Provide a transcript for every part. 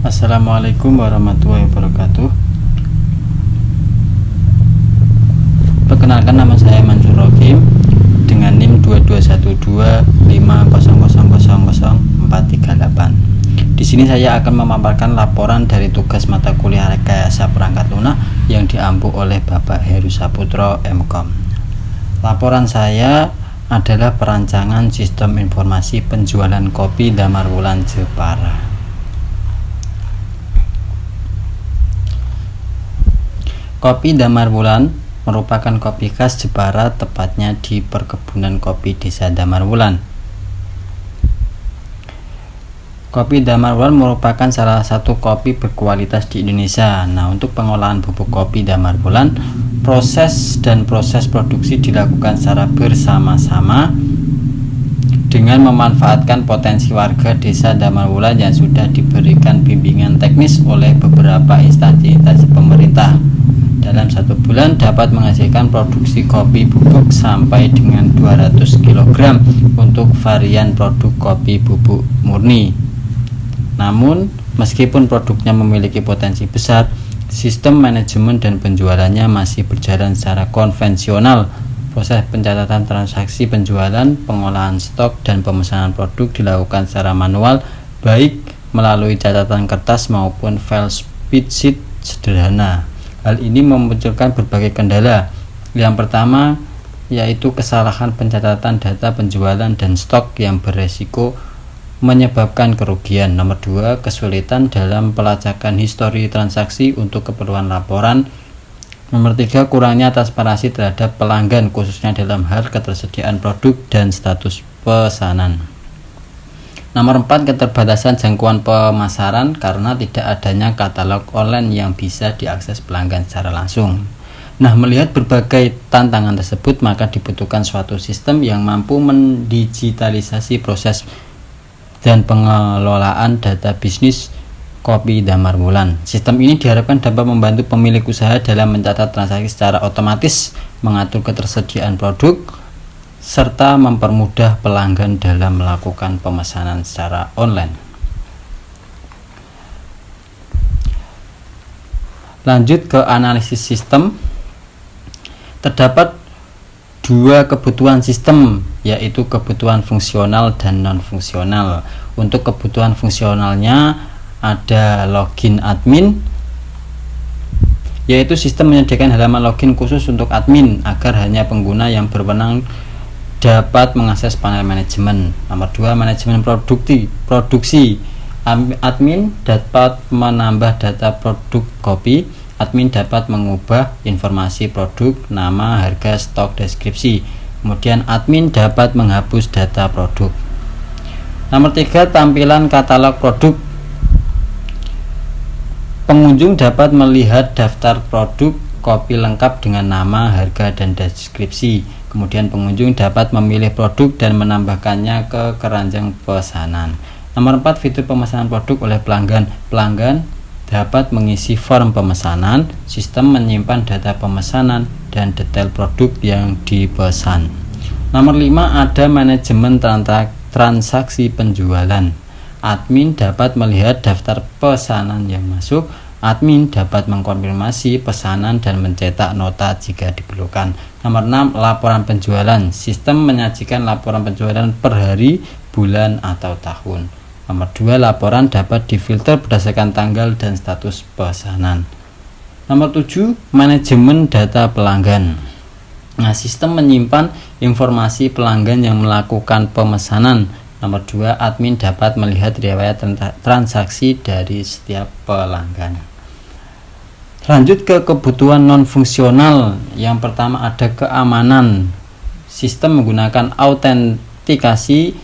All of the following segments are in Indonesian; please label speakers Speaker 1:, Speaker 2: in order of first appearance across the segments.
Speaker 1: Assalamualaikum warahmatullahi wabarakatuh. Perkenalkan, nama saya Mansur Rohim dengan NIM 221250000438. Di sini saya akan memaparkan laporan dari tugas mata kuliah Rekayasa Perangkat Lunak yang diampu oleh Bapak Heru Saputro MKom. Laporan saya adalah perancangan sistem informasi penjualan kopi Damar Wulan Jepara. Kopi Damar Wulan merupakan kopi khas Jepara, tepatnya di perkebunan kopi Desa Damar Wulan. Kopi Damar Wulan merupakan salah satu kopi berkualitas di Indonesia. Nah, untuk pengolahan bubuk kopi Damar Wulan, proses produksi dilakukan secara bersama-sama dengan memanfaatkan potensi warga Desa Damar Wulan yang sudah diberikan bimbingan teknis oleh beberapa instansi pemerintah. Dalam 1 bulan dapat menghasilkan produksi kopi bubuk sampai dengan 200 kg untuk varian produk kopi bubuk murni. Namun, meskipun produknya memiliki potensi besar, sistem manajemen dan penjualannya masih berjalan secara konvensional. Proses pencatatan transaksi penjualan, pengolahan stok, dan pemesanan produk dilakukan secara manual, baik melalui catatan kertas maupun file spreadsheet sederhana. Hal ini memunculkan berbagai kendala. Yang pertama yaitu kesalahan pencatatan data penjualan dan stok yang beresiko menyebabkan kerugian. Nomor 2, kesulitan dalam pelacakan histori transaksi untuk keperluan laporan. Nomor 3, kurangnya transparansi terhadap pelanggan, khususnya dalam hal ketersediaan produk dan status pesanan. Nomor 4, keterbatasan jangkauan pemasaran karena tidak adanya katalog online yang bisa diakses pelanggan secara langsung. Nah, melihat berbagai tantangan tersebut, maka dibutuhkan suatu sistem yang mampu mendigitalisasi proses dan pengelolaan data bisnis kopi Damar Wulan. Sistem ini diharapkan dapat membantu pemilik usaha dalam mencatat transaksi secara otomatis, mengatur ketersediaan produk, serta mempermudah pelanggan dalam melakukan pemesanan secara online. Lanjut ke analisis sistem. Terdapat 2 kebutuhan sistem, yaitu kebutuhan fungsional dan non-fungsional. Untuk kebutuhan fungsionalnya ada login admin, yaitu sistem menyediakan halaman login khusus untuk admin agar hanya pengguna yang berwenang dapat mengakses panel manajemen. Nomor 2, manajemen produksi. Admin dapat menambah data produk kopi. Admin dapat mengubah informasi produk, nama, harga, stok, deskripsi. Kemudian admin dapat menghapus data produk. Nomor 3, tampilan katalog produk. Pengunjung dapat melihat daftar produk kopi lengkap dengan nama, harga, dan deskripsi. Kemudian pengunjung dapat memilih produk dan menambahkannya ke keranjang pesanan. Nomor 4, fitur pemesanan produk oleh pelanggan. Pelanggan dapat mengisi form pemesanan. Sistem menyimpan data pemesanan dan detail produk yang dipesan. Nomor 5, ada manajemen transaksi penjualan. Admin dapat melihat daftar pesanan yang masuk. Admin dapat mengkonfirmasi pesanan dan mencetak nota jika diperlukan. Nomor 6, laporan penjualan. Sistem menyajikan laporan penjualan per hari, bulan, atau tahun. Nomor 2, laporan dapat difilter berdasarkan tanggal dan status pesanan. Nomor 7, manajemen data pelanggan. Nah, sistem menyimpan informasi pelanggan yang melakukan pemesanan. Nomor 2, admin dapat melihat riwayat transaksi dari setiap pelanggan. Lanjut ke kebutuhan non-fungsional. Yang pertama ada keamanan. Sistem menggunakan autentikasi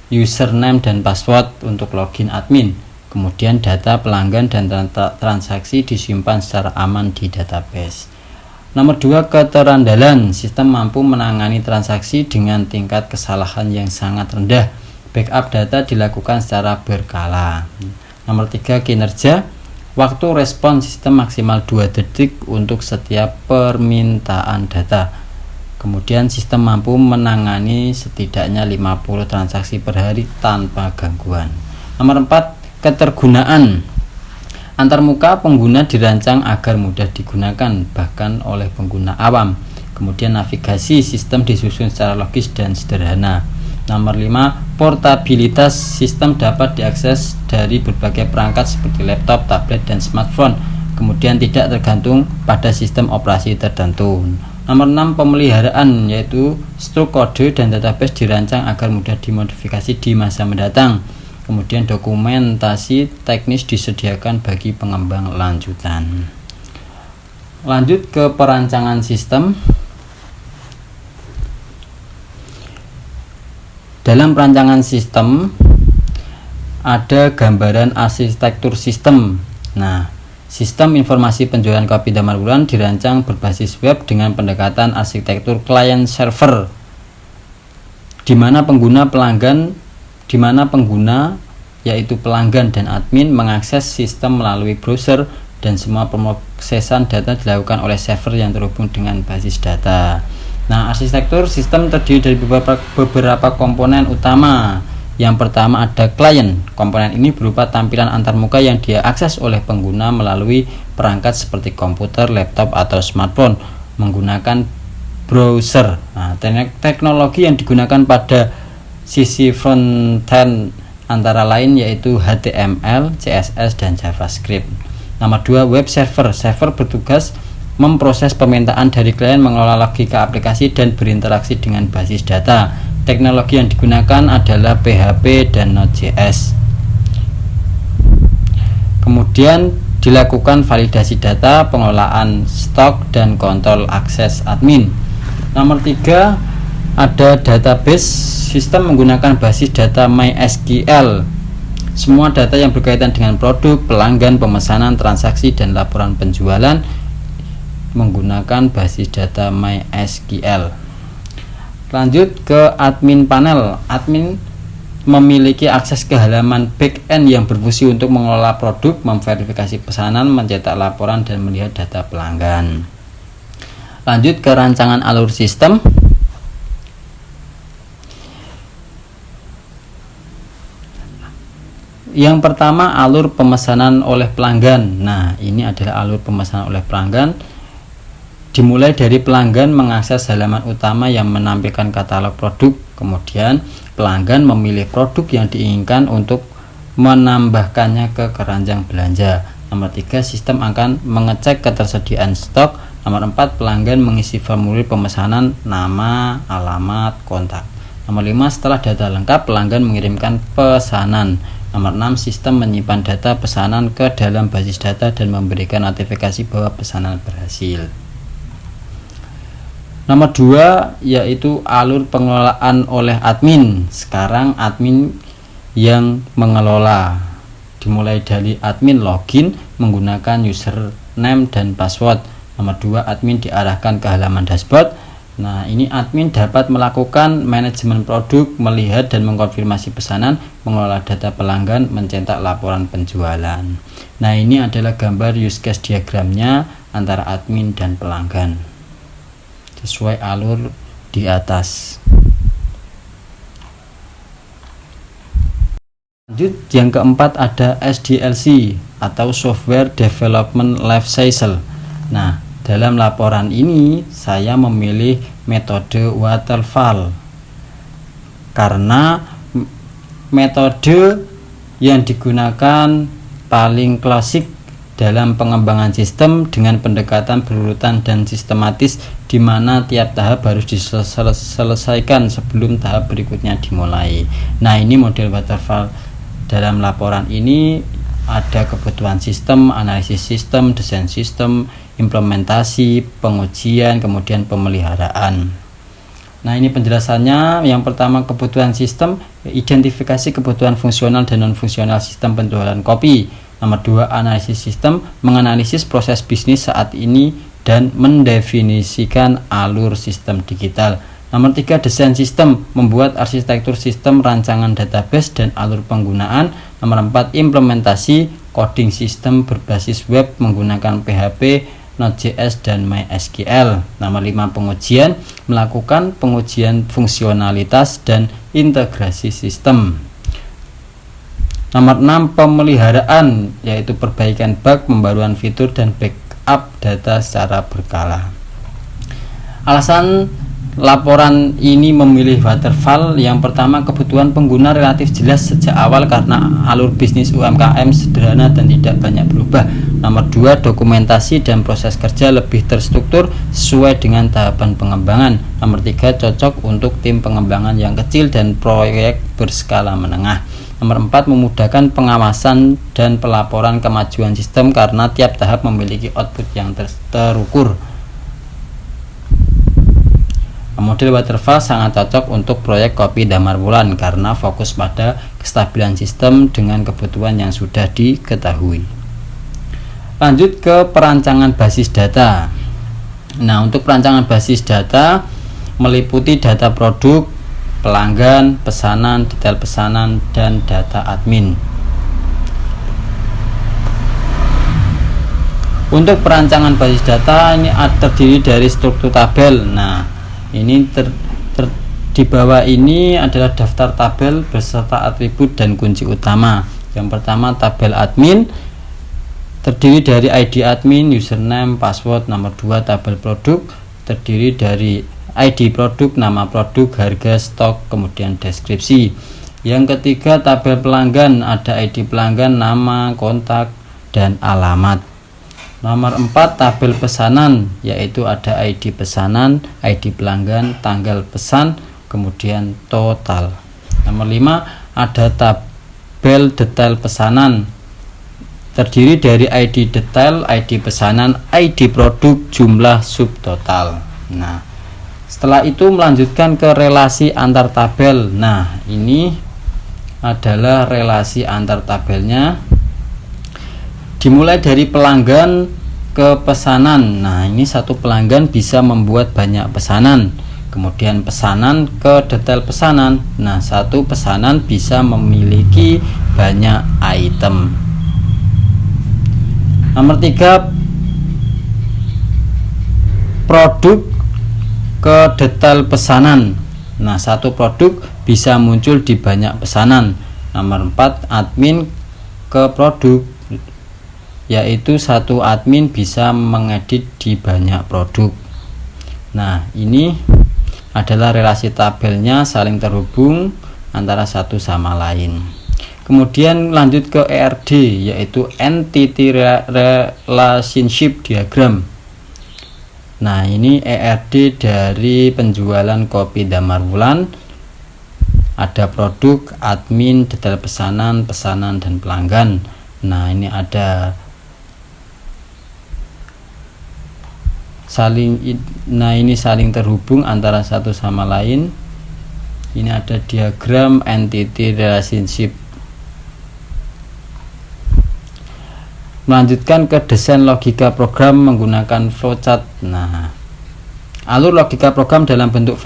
Speaker 1: username dan password untuk login admin. Kemudian data pelanggan dan transaksi disimpan secara aman di database. Nomor 2, keterandalan. Sistem mampu menangani transaksi dengan tingkat kesalahan yang sangat rendah. Backup data dilakukan secara berkala. Nomor 3, kinerja. Waktu respon sistem maksimal 2 detik untuk setiap permintaan data. Kemudian sistem mampu menangani setidaknya 50 transaksi per hari tanpa gangguan. Nomor 4, ketergunaan. Antarmuka pengguna dirancang agar mudah digunakan bahkan oleh pengguna awam. Kemudian navigasi sistem disusun secara logis dan sederhana. Nomor 5, portabilitas sistem dapat diakses dari berbagai perangkat seperti laptop, tablet, dan smartphone. Kemudian tidak tergantung pada sistem operasi tertentu. Nomor 6, pemeliharaan, yaitu struk kode dan database dirancang agar mudah dimodifikasi di masa mendatang. Kemudian dokumentasi teknis disediakan bagi pengembang lanjutan. Lanjut ke perancangan sistem. Dalam perancangan sistem ada gambaran arsitektur sistem. Nah, sistem informasi penjualan kopi Damar Wulan dirancang berbasis web dengan pendekatan arsitektur client server, di mana pengguna yaitu pelanggan dan admin mengakses sistem melalui browser dan semua pemrosesan data dilakukan oleh server yang terhubung dengan basis data. Nah, arsitektur sistem terdiri dari beberapa komponen utama. Yang pertama ada klien. Komponen ini berupa tampilan antarmuka yang diakses oleh pengguna melalui perangkat seperti komputer, laptop, atau smartphone menggunakan browser. Nah, teknologi yang digunakan pada sisi frontend antara lain yaitu HTML, CSS, dan JavaScript. Nomor 2, web server. Server bertugas memproses permintaan dari klien, mengelola logika aplikasi, dan berinteraksi dengan basis data. Teknologi yang digunakan adalah PHP dan Node.js. Kemudian dilakukan validasi data, pengelolaan stok, dan kontrol akses admin. Nomor 3, ada database. Sistem menggunakan basis data MySQL. Semua data yang berkaitan dengan produk, pelanggan, pemesanan, transaksi, dan laporan penjualan menggunakan basis data MySQL. Lanjut ke admin panel. Admin memiliki akses ke halaman backend yang berfungsi untuk mengelola produk, memverifikasi pesanan, mencetak laporan, dan melihat data pelanggan. Lanjut ke rancangan alur sistem. Yang pertama, alur pemesanan oleh pelanggan. Nah, ini adalah alur pemesanan oleh pelanggan. Dimulai dari pelanggan mengakses halaman utama yang menampilkan katalog produk. Kemudian pelanggan memilih produk yang diinginkan untuk menambahkannya ke keranjang belanja. Nomor 3, sistem akan mengecek ketersediaan stok. Nomor 4, pelanggan mengisi formulir pemesanan, nama, alamat, kontak. Nomor 5, setelah data lengkap, pelanggan mengirimkan pesanan. Nomor 6, sistem menyimpan data pesanan ke dalam basis data dan memberikan notifikasi bahwa pesanan berhasil. Nomor 2, yaitu alur pengelolaan oleh admin. Sekarang admin yang mengelola. Dimulai dari admin login menggunakan username dan password. Nomor 2, admin diarahkan ke halaman dashboard. Nah, ini admin dapat melakukan manajemen produk, melihat dan mengkonfirmasi pesanan, mengelola data pelanggan, mencetak laporan penjualan. Nah, ini adalah gambar use case diagramnya antara admin dan pelanggan sesuai alur di atas. Lanjut, yang keempat ada SDLC atau Software Development Life Cycle. Nah, dalam laporan ini saya memilih metode waterfall karena metode yang digunakan paling klasik dalam pengembangan sistem dengan pendekatan berurutan dan sistematis, di mana tiap tahap harus diselesaikan sebelum tahap berikutnya dimulai. Nah, ini model waterfall. Dalam laporan ini ada kebutuhan sistem, analisis sistem, desain sistem, implementasi, pengujian, kemudian pemeliharaan. Nah, ini penjelasannya. Yang pertama, kebutuhan sistem, identifikasi kebutuhan fungsional dan non-fungsional sistem penjualan kopi. Nomor 2, analisis sistem, menganalisis proses bisnis saat ini dan mendefinisikan alur sistem digital. Nomor 3, desain sistem, membuat arsitektur sistem, rancangan database, dan alur penggunaan. Nomor 4, implementasi, coding sistem berbasis web menggunakan PHP, Node.js, dan MySQL. Nomor 5, pengujian, melakukan pengujian fungsionalitas dan integrasi sistem. Nomor 6, pemeliharaan, yaitu perbaikan bug, pembaruan fitur, dan backup data secara berkala. Alasan laporan ini memilih waterfall: yang pertama, kebutuhan pengguna relatif jelas sejak awal karena alur bisnis UMKM sederhana dan tidak banyak berubah. Nomor 2, dokumentasi dan proses kerja lebih terstruktur sesuai dengan tahapan pengembangan. Nomor 3, cocok untuk tim pengembangan yang kecil dan proyek berskala menengah. Nomor 4, memudahkan pengawasan dan pelaporan kemajuan sistem karena tiap tahap memiliki output yang terukur. Model waterfall sangat cocok untuk proyek Kopi Damar Wulan karena fokus pada kestabilan sistem dengan kebutuhan yang sudah diketahui. Lanjut ke perancangan basis data. Nah, untuk perancangan basis data meliputi data produk, pelanggan, pesanan, detail pesanan, dan data admin. Untuk perancangan basis data ini terdiri dari struktur tabel. Nah, ini di bawah ini adalah daftar tabel beserta atribut dan kunci utama. Yang pertama, tabel admin terdiri dari ID admin, username, password. Nomor 2, tabel produk terdiri dari ID produk, nama produk, harga, stok, kemudian deskripsi. Yang ketiga, tabel pelanggan, ada ID pelanggan, nama, kontak, dan alamat. Nomor 4, tabel pesanan, yaitu ada ID pesanan, ID pelanggan, tanggal pesan, kemudian total. Nomor 5, ada tabel detail pesanan, terdiri dari ID detail, ID pesanan, ID produk, jumlah, subtotal. Nah, setelah itu melanjutkan ke relasi antar tabel. Nah, ini adalah relasi antar tabelnya. Dimulai dari pelanggan ke pesanan. Nah, ini satu pelanggan bisa membuat banyak pesanan. Kemudian pesanan ke detail pesanan. Nah, satu pesanan bisa memiliki banyak item. Nomor 3, produk ke detail pesanan. Nah, satu produk bisa muncul di banyak pesanan. Nomor 4, admin ke produk, yaitu satu admin bisa mengedit di banyak produk. Nah, ini adalah relasi tabelnya saling terhubung antara satu sama lain. Kemudian lanjut ke ERD, yaitu Entity Relationship Diagram. Nah, ini ERD dari penjualan Kopi Damar Wulan. Ada produk, admin, detail pesanan, pesanan, dan pelanggan. Nah, ini ada saling terhubung antara satu sama lain. Ini ada diagram entity relationship. Melanjutkan ke desain logika program menggunakan flowchart. Nah, alur logika program dalam bentuk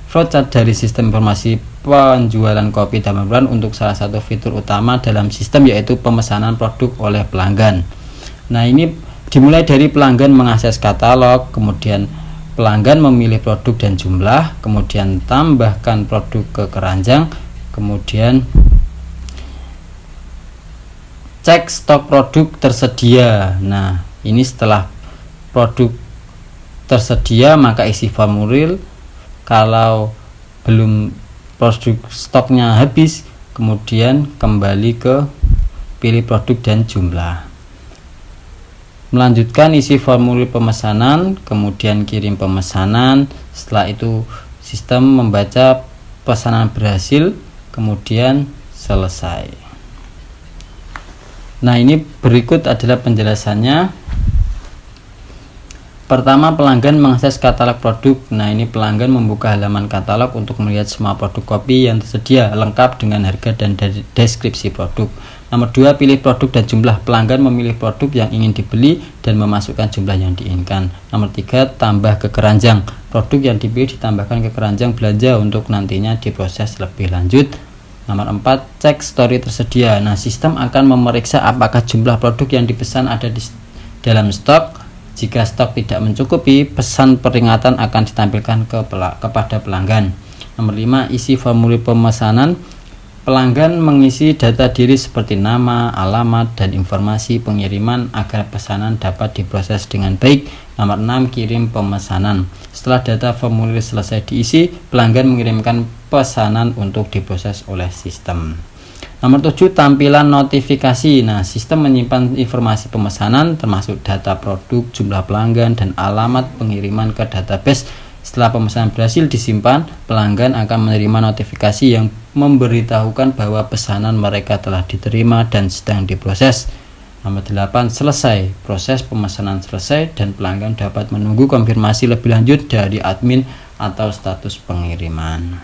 Speaker 1: flowchart dari sistem informasi penjualan Kopi Damar Wulan untuk salah satu fitur utama dalam sistem, yaitu pemesanan produk oleh pelanggan. Nah, ini dimulai dari pelanggan mengakses katalog, kemudian pelanggan memilih produk dan jumlah, kemudian tambahkan produk ke keranjang, kemudian cek stok produk tersedia. Nah, ini setelah produk tersedia maka isi formulir. Kalau belum, produk stoknya habis, kemudian kembali ke pilih produk dan jumlah. Melanjutkan isi formulir pemesanan, kemudian kirim pemesanan. Setelah itu sistem membaca pesanan berhasil, kemudian selesai. Nah, ini berikut adalah penjelasannya. Pertama, pelanggan mengakses katalog produk. Nah, ini pelanggan membuka halaman katalog untuk melihat semua produk kopi yang tersedia lengkap dengan harga dan deskripsi produk. Nomor 2, pilih produk dan jumlah. Pelanggan memilih produk yang ingin dibeli dan memasukkan jumlah yang diinginkan. Nomor 3, tambah ke keranjang. Produk yang dipilih ditambahkan ke keranjang belanja untuk nantinya diproses lebih lanjut. Nomor 4, cek story tersedia. Nah, sistem akan memeriksa apakah jumlah produk yang dipesan ada di dalam stok. Jika stok tidak mencukupi, pesan peringatan akan ditampilkan kepada pelanggan. Nomor 5, isi formulir pemesanan. Pelanggan mengisi data diri seperti nama, alamat, dan informasi pengiriman agar pesanan dapat diproses dengan baik. Nomor 6, kirim pemesanan. Setelah data formulir selesai diisi, pelanggan mengirimkan pesanan untuk diproses oleh sistem. Nomor 7, tampilan notifikasi. Nah, sistem menyimpan informasi pemesanan termasuk data produk, jumlah pelanggan, dan alamat pengiriman ke database. Setelah pemesanan berhasil disimpan, pelanggan akan menerima notifikasi yang memberitahukan bahwa pesanan mereka telah diterima dan sedang diproses. Nomor 8, selesai. Proses pemesanan selesai dan pelanggan dapat menunggu konfirmasi lebih lanjut dari admin atau status pengiriman.